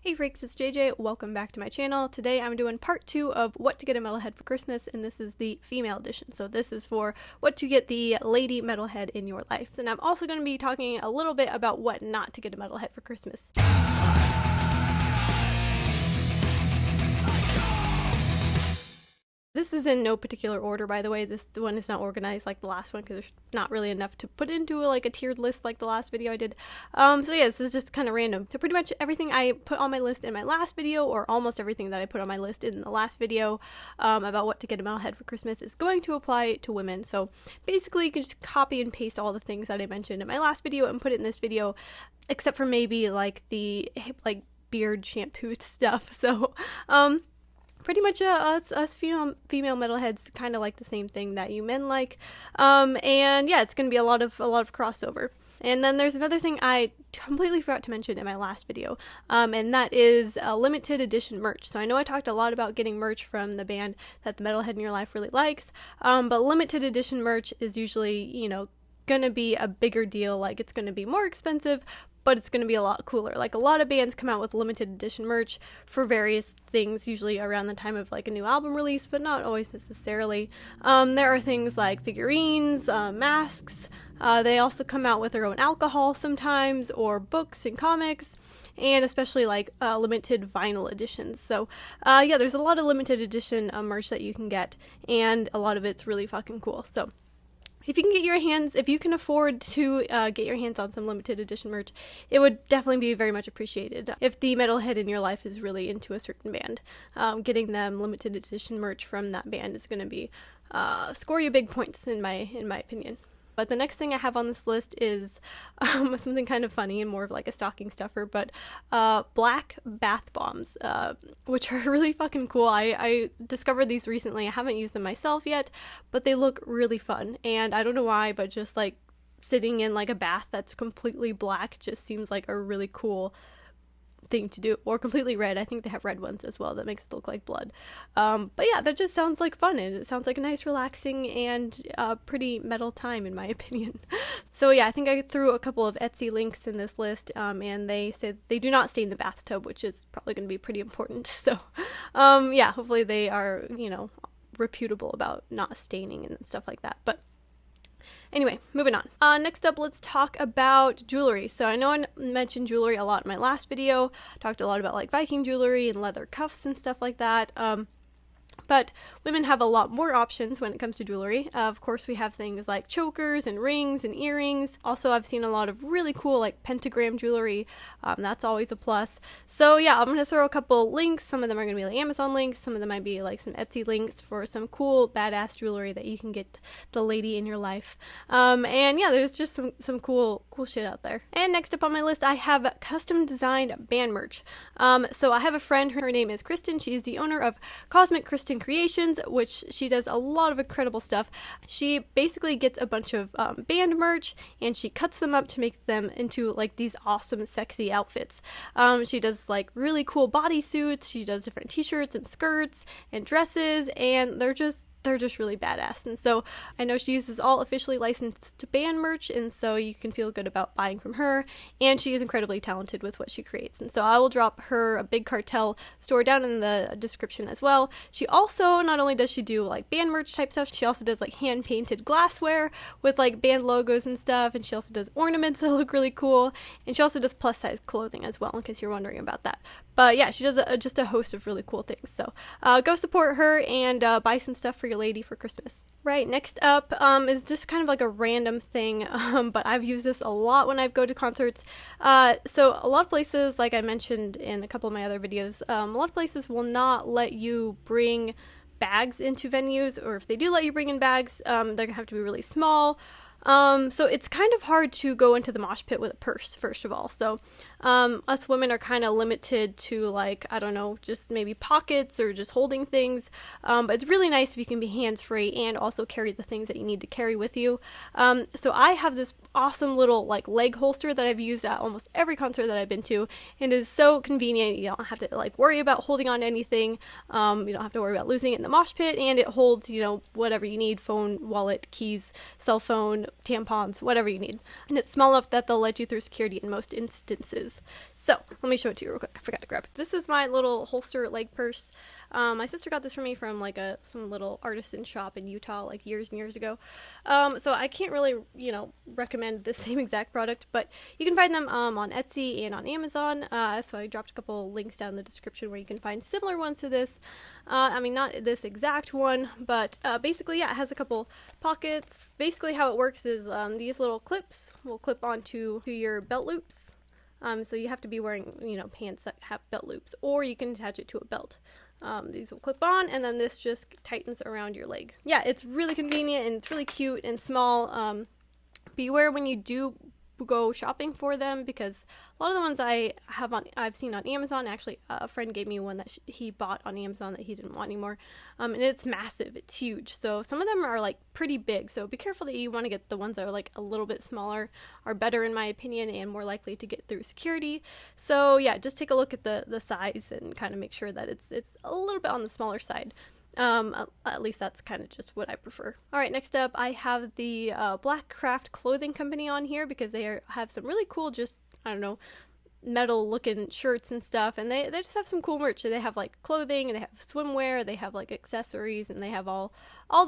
Hey freaks, it's JJ. Welcome back to my channel. Today I'm doing part 2 of what to get a metalhead for Christmas, and this is the female edition. So this is for what to get the lady metalhead in your life. And I'm also going to be talking a little bit about what not to get a metalhead for Christmas. This is in no particular order, by the way. This one is not organized like the last one because there's not really enough to put into a tiered list like the last video I did. So yeah, this is just kind of random. So pretty much everything I put on my list in my last video, or almost everything that I put on my list in the last video about what to get a metalhead for Christmas, is going to apply to women. So basically you can just copy and paste all the things that I mentioned in my last video and put it in this video, except for maybe the beard shampoo stuff. So pretty much us female metalheads kind of like the same thing that you men like, and yeah, it's gonna be a lot of crossover. And then there's another thing I completely forgot to mention in my last video, and that is limited edition merch. So I know I talked a lot about getting merch from the band that the metalhead in your life really likes, but limited edition merch is usually, you know, gonna be a bigger deal. Like, it's gonna be more expensive, but it's going to be a lot cooler. Like, a lot of bands come out with limited edition merch for various things, usually around the time of like a new album release, but not always necessarily. There are things like figurines, masks. They also come out with their own alcohol sometimes, or books and comics, and especially limited vinyl editions. So yeah, there's a lot of limited edition merch that you can get, and a lot of it's really fucking cool. So if you can afford to get your hands on some limited edition merch, it would definitely be very much appreciated. If the metalhead in your life is really into a certain band, getting them limited edition merch from that band is going to be score you big points in my opinion. But the next thing I have on this list is something kind of funny and more of like a stocking stuffer, but black bath bombs, which are really fucking cool. I discovered these recently. I haven't used them myself yet, but they look really fun. And I don't know why, but just like sitting in like a bath that's completely black just seems like a really cool thing to do. Or completely red. I think they have red ones as well that makes it look like blood. But yeah, that just sounds like fun, and it sounds like a nice, relaxing, and pretty metal time in my opinion. So yeah, I think I threw a couple of Etsy links in this list, and they said they do not stain the bathtub, which is probably going to be pretty important. So yeah, hopefully they are, you know, reputable about not staining and stuff like that. But anyway, moving on. Next up, let's talk about jewelry. So I know I mentioned jewelry a lot in my last video. Talked a lot about like Viking jewelry and leather cuffs and stuff like that. But women have a lot more options when it comes to jewelry. Of course, we have things like chokers and rings and earrings. Also, I've seen a lot of really cool like pentagram jewelry. That's always a plus. So yeah, I'm going to throw a couple links. Some of them are going to be like Amazon links. Some of them might be like some Etsy links for some cool badass jewelry that you can get the lady in your life. And yeah, there's just some cool shit out there. And next up on my list, I have custom designed band merch. So I have a friend, her name is Kristen. She's the owner of Cosmic Kristen Creations, which she does a lot of incredible stuff. She basically gets a bunch of band merch, and she cuts them up to make them into like these awesome sexy outfits. She does like really cool bodysuits. She does different t-shirts and skirts and dresses, and they're just really badass. And so I know she uses all officially licensed band merch, and so you can feel good about buying from her, and she is incredibly talented with what she creates. And so I will drop her a Big Cartel store down in the description as well. She also, not only does she do like band merch type stuff, she also does like hand painted glassware with like band logos and stuff, and she also does ornaments that look really cool, and she also does plus size clothing as well, in case you're wondering about that. But yeah, she does just a host of really cool things. So go support her and buy some stuff for your lady for Christmas. Right, next up is just kind of like a random thing, but I've used this a lot when I go to concerts. So a lot of places, like I mentioned in a couple of my other videos, a lot of places will not let you bring bags into venues, or if they do let you bring in bags, they're gonna have to be really small. So it's kind of hard to go into the mosh pit with a purse, first of all. So us women are kind of limited to, like, I don't know, just maybe pockets or just holding things. But it's really nice if you can be hands-free and also carry the things that you need to carry with you. So I have this awesome little like leg holster that I've used at almost every concert that I've been to, and it is so convenient. You don't have to like worry about holding on to anything. You don't have to worry about losing it in the mosh pit, and it holds, you know, whatever you need: phone, wallet, keys, cell phone, tampons, whatever you need. And it's small enough that they'll let you through security in most instances. So let me show it to you real quick. I forgot to grab it. This is my little holster leg purse. My sister got this for me from like some little artisan shop in Utah like years and years ago. So I can't really, recommend the same exact product, but you can find them on Etsy and on Amazon. So I dropped a couple links down in the description where you can find similar ones to this. I mean, not this exact one, but basically, yeah, it has a couple pockets. Basically, how it works is these little clips will clip onto your belt loops. So you have to be wearing, pants that have belt loops, or you can attach it to a belt. These will clip on, and then this just tightens around your leg. Yeah, it's really convenient, and it's really cute and small. Beware when you do go shopping for them, because a lot of the ones I've seen on Amazon, actually a friend gave me one that he bought on Amazon that he didn't want anymore, and it's massive, it's huge. So some of them are like pretty big, so be careful that you want to get the ones that are like a little bit smaller, are better in my opinion and more likely to get through security. So yeah, just take a look at the size and kind of make sure that it's a little bit on the smaller side. At least that's kind of just what I prefer. Alright, next up I have the Black Craft Clothing Company on here because they have some really cool, just, I don't know, metal looking shirts and stuff, and they just have some cool merch. So they have like clothing, and they have swimwear, they have like accessories, and they have all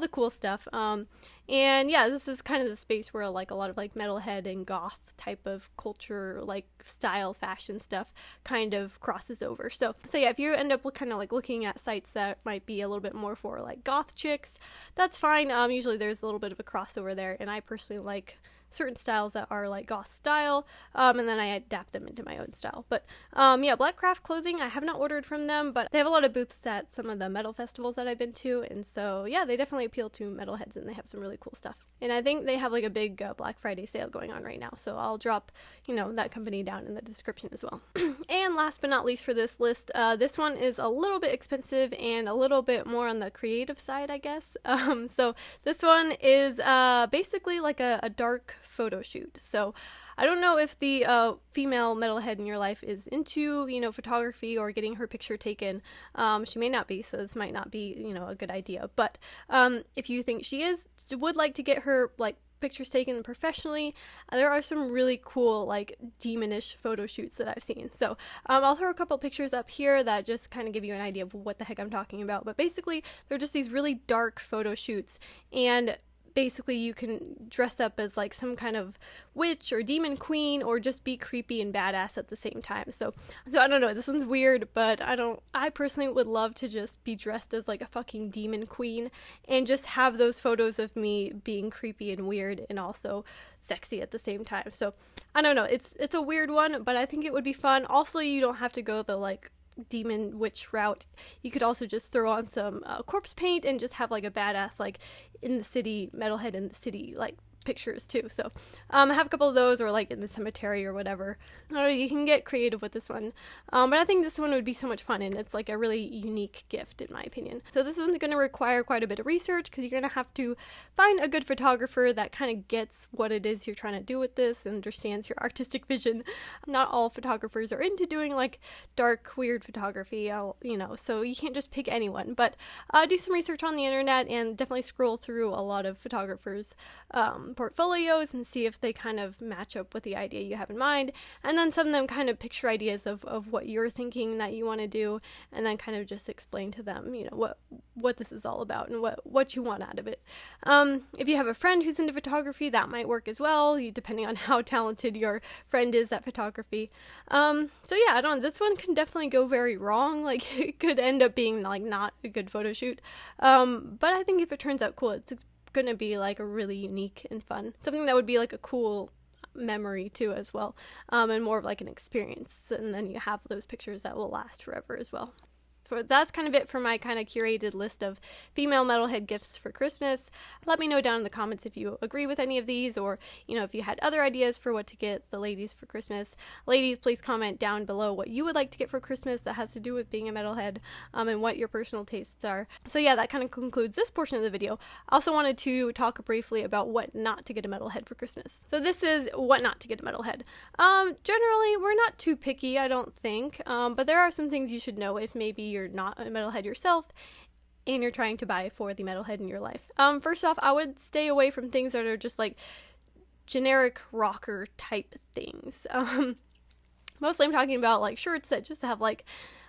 the cool stuff. And yeah, this is kind of the space where like a lot of like metalhead and goth type of culture, like style fashion stuff kind of crosses over. So yeah, if you end up kind of like looking at sites that might be a little bit more for like goth chicks, that's fine. Usually there's a little bit of a crossover there, and I personally like certain styles that are like goth style, and then I adapt them into my own style. But yeah, Black Craft Clothing, I have not ordered from them, but they have a lot of booths at some of the metal festivals that I've been to, and so yeah, they definitely appeal to metalheads, and they have some really cool stuff. And I think they have like a big Black Friday sale going on right now, so I'll drop, that company down in the description as well. And last but not least for this list, this one is a little bit expensive and a little bit more on the creative side, I guess. So this one is basically like a dark photo shoot. So I don't know if the female metalhead in your life is into, photography or getting her picture taken. She may not be, so this might not be, a good idea. But if you think she would like to get her like pictures taken professionally, there are some really cool like demonish photo shoots that I've seen. So I'll throw a couple pictures up here that just kind of give you an idea of what the heck I'm talking about. But basically, they're just these really dark photo shoots, and basically you can dress up as like some kind of witch or demon queen, or just be creepy and badass at the same time. So I don't know, this one's weird, but I personally would love to just be dressed as like a fucking demon queen and just have those photos of me being creepy and weird and also sexy at the same time. So I don't know, it's a weird one, but I think it would be fun. Also, you don't have to go the like demon witch route. You could also just throw on some corpse paint and just have like a badass like in the city metalhead in the city like pictures too. So I have a couple of those, or like in the cemetery or whatever. I don't know, you can get creative with this one, but I think this one would be so much fun, and it's like a really unique gift in my opinion. So this one's going to require quite a bit of research, because you're going to have to find a good photographer that kind of gets what it is you're trying to do with this and understands your artistic vision. Not all photographers are into doing like dark weird photography, so you can't just pick anyone, but do some research on the internet and definitely scroll through a lot of photographers portfolios and see if they kind of match up with the idea you have in mind, and then send them kind of picture ideas of what you're thinking that you want to do, and then kind of just explain to them what this is all about and what you want out of it. If you have a friend who's into photography, that might work as well, depending on how talented your friend is at photography. So yeah, I don't know, this one can definitely go very wrong. Like, it could end up being like not a good photo shoot, but I think if it turns out cool, it's gonna be like a really unique and fun, something that would be like a cool memory too as well, and more of like an experience, and then you have those pictures that will last forever as well. So that's kind of it for my kind of curated list of female metalhead gifts for Christmas. Let me know down in the comments if you agree with any of these, or if you had other ideas for what to get the ladies for Christmas. Ladies, please comment down below what you would like to get for Christmas that has to do with being a metalhead, and what your personal tastes are. So yeah, that kind of concludes this portion of the video. I also wanted to talk briefly about what not to get a metalhead for Christmas. So this is what not to get a metalhead. Generally, we're not too picky, I don't think, but there are some things you should know if maybe you're not a metalhead yourself and you're trying to buy for the metalhead in your life. First off, I would stay away from things that are just like generic rocker type things. Mostly I'm talking about like shirts that just have like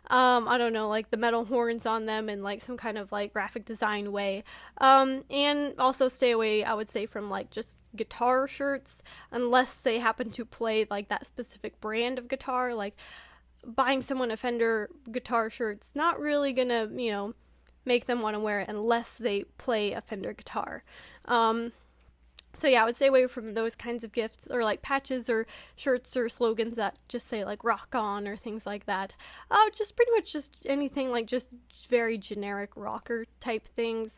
I don't know, like the metal horns on them in like some kind of like graphic design way. And also stay away, I would say, from like just guitar shirts unless they happen to play like that specific brand of guitar. Like buying someone a Fender guitar shirt's not really gonna, make them want to wear it unless they play a Fender guitar. So yeah, I would stay away from those kinds of gifts, or like patches or shirts or slogans that just say like rock on or things like that. Just pretty much just anything like just very generic rocker type things.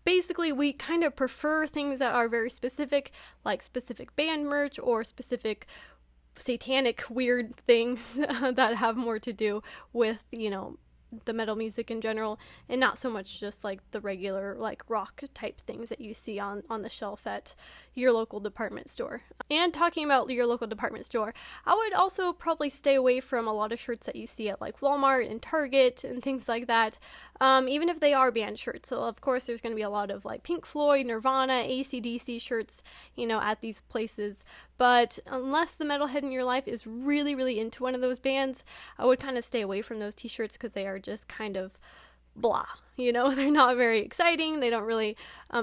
Basically, we kind of prefer things that are very specific, like specific band merch or specific satanic weird things that have more to do with, the metal music in general, and not so much just like the regular like rock type things that you see on the shelf at your local department store. And talking about your local department store, I would also probably stay away from a lot of shirts that you see at like Walmart and Target and things like that, even if they are band shirts. So of course there's going to be a lot of like Pink Floyd, Nirvana, AC/DC shirts, at these places. But unless the metalhead in your life is really, really into one of those bands, I would kind of stay away from those t-shirts because they are just kind of blah. They're not very exciting. They don't really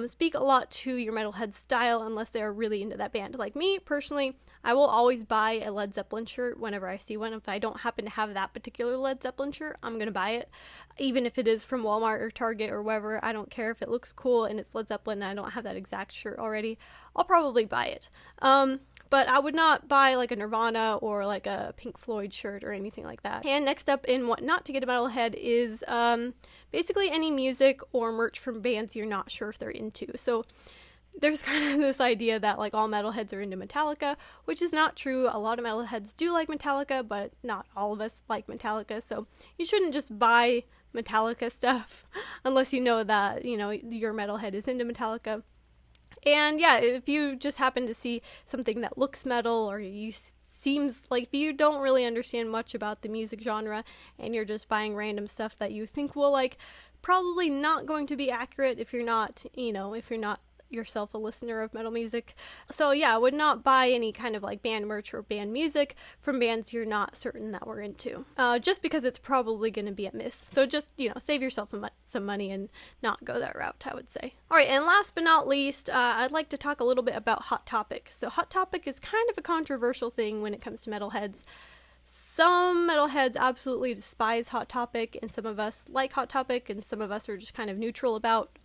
speak a lot to your metalhead style unless they're really into that band. Like me, personally, I will always buy a Led Zeppelin shirt whenever I see one. If I don't happen to have that particular Led Zeppelin shirt, I'm going to buy it. Even if it is from Walmart or Target or wherever, I don't care if it looks cool and it's Led Zeppelin and I don't have that exact shirt already, I'll probably buy it. But I would not buy like a Nirvana or like a Pink Floyd shirt or anything like that. And next up in what not to get a metalhead is basically any music or merch from bands you're not sure if they're into. So there's kind of this idea that like all metalheads are into Metallica, which is not true. A lot of metalheads do like Metallica, but not all of us like Metallica. So you shouldn't just buy Metallica stuff unless you know that, your metalhead is into Metallica. And yeah, if you just happen to see something that looks metal, or seems like if you don't really understand much about the music genre and you're just buying random stuff that you think will like, probably not going to be accurate if you're not, if you're not yourself a listener of metal music. So yeah, I would not buy any kind of like band merch or band music from bands you're not certain that we're into, just because it's probably going to be a miss. So just, save yourself some money and not go that route, I would say. All right, and last but not least, I'd like to talk a little bit about Hot Topic. So Hot Topic is kind of a controversial thing when it comes to metalheads. Some metalheads absolutely despise Hot Topic, and some of us like Hot Topic, and some of us are just kind of neutral about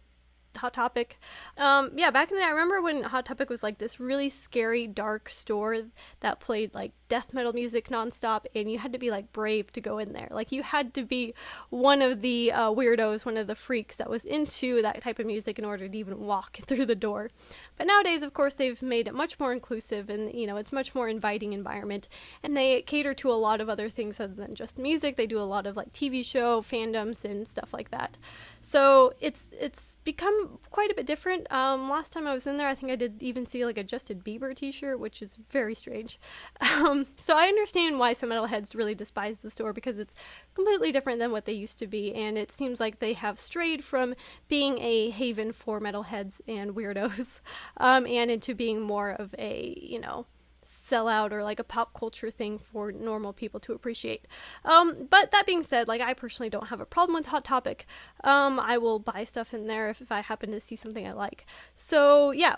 Hot Topic. Back in the day, I remember when Hot Topic was like this really scary, dark store that played like death metal music nonstop, and you had to be like brave to go in there. Like you had to be one of the weirdos, one of the freaks that was into that type of music in order to even walk through the door. But nowadays, of course, they've made it much more inclusive, and it's much more inviting environment, and they cater to a lot of other things other than just music. They do a lot of like TV show fandoms and stuff like that. So it's become quite a bit different. Last time I was in there, I think I did even see like a Justin Bieber t-shirt, which is very strange. So I understand why some metalheads really despise the store, because it's completely different than what they used to be, and it seems like they have strayed from being a haven for metalheads and weirdos, and into being more of a, sellout or like a pop culture thing for normal people to appreciate. But that being said, like I personally don't have a problem with Hot Topic. I will buy stuff in there if I happen to see something I like. So yeah,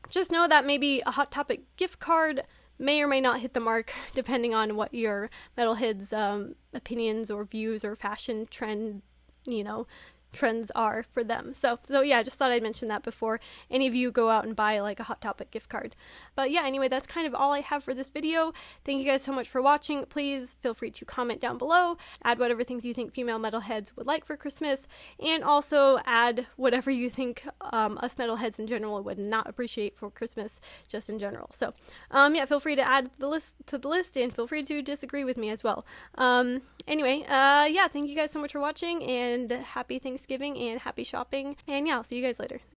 just know that maybe a Hot Topic gift card may or may not hit the mark depending on what your metalhead's opinions or views or fashion trends are for them. So yeah, I just thought I'd mention that before any of you go out and buy like a Hot Topic gift card. But yeah, anyway, that's kind of all I have for this video. Thank you guys so much for watching. Please feel free to comment down below, add whatever things you think female metalheads would like for Christmas, and also add whatever you think us metalheads in general would not appreciate for Christmas, just in general. So feel free to add to the list, and feel free to disagree with me as well. Anyway, thank you guys so much for watching, and happy Thanksgiving and happy shopping, and yeah, I'll see you guys later.